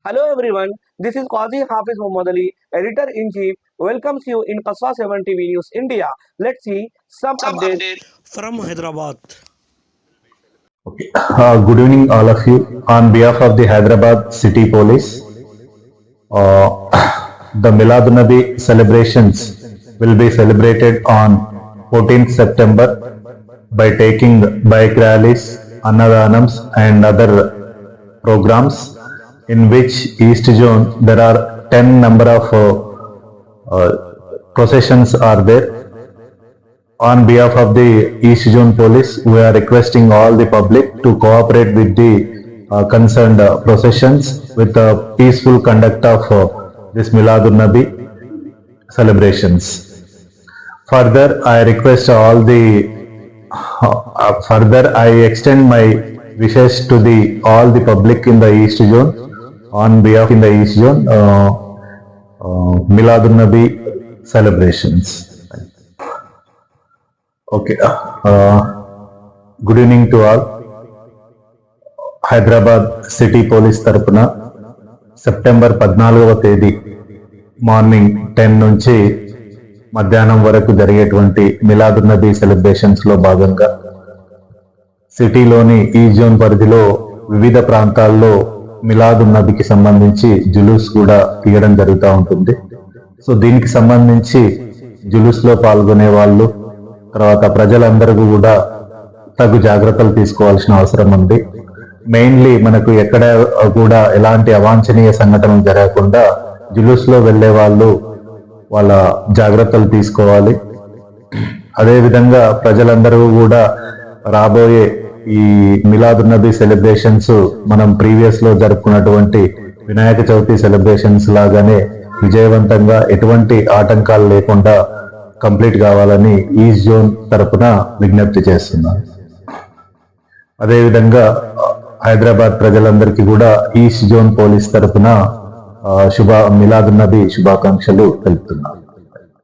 Hello everyone, this is Qazi Hafiz Muhammad Ali, Editor-in-Chief, welcomes you in Qaswa 7 TV News India. Let's see some updates from Hyderabad. Okay. Good evening, all of you. On behalf of the Hyderabad City Police, the Milad Nabi celebrations will be celebrated on 14th September by taking bike rallies, annadanams and other programs in which East Zone there are 10 number of processions are there. On behalf of the East Zone Police, we are requesting all the public to cooperate with the concerned processions with the peaceful conduct of this Miladun Nabi celebrations. Further, I request all the I extend my wishes to the all the public in the East Zone on behalf in the East Zone Miladun Nabi celebrations. Okay. Good evening to all. Hyderabad city police తరపున September 14వ తేదీ morning 10 నుంచి మధ్యాహ్నం వరకు జరిగేటువంటి Milad-un Nabi celebrations లో భాగంగా సిటీలోని ఈ జోన్ పరిధిలో వివిధ ప్రాంతాల్లో మిలాదున్ నబీకి సంబంధించి జులూస్ కూడా తీయడం జరుగుతూ ఉంటుంది. సో దీనికి సంబంధించి జులూస్ లో పాల్గొనే వాళ్ళు తర్వాత ప్రజలందరూ కూడా తగు జాగ్రత్తలు తీసుకోవాల్సిన అవసరం ఉంది. మెయిన్లీ మనకు ఎక్కడ కూడా ఎలాంటి అవాంఛనీయ సంఘటనలు జరగకుండా జులూస్ లో వెళ్లే వాళ్ళు వాళ్ళ జాగ్రత్తలు తీసుకోవాలి. అదేవిధంగా ప్రజలందరూ కూడా రాబోయే ఈ మిలాదున్ నబీ సెలబ్రేషన్స్ మనం ప్రీవియస్ లో జరుపుకున్నటువంటి వినాయక చవితి సెలబ్రేషన్స్ లాగానే విజయవంతంగా ఎటువంటి ఆటంకాలు లేకుండా కంప్లీట్ కావాలని ఈస్ట్ జోన్ తరపున విజ్ఞప్తి చేస్తున్నాను. అదేవిధంగా హైదరాబాద్ ప్రజలందరికీ కూడా ఈస్ట్ జోన్ పోలీస్ తరపున మిలాదున్ నబీ శుభాకాంక్షలు తెలుపుతున్నాను.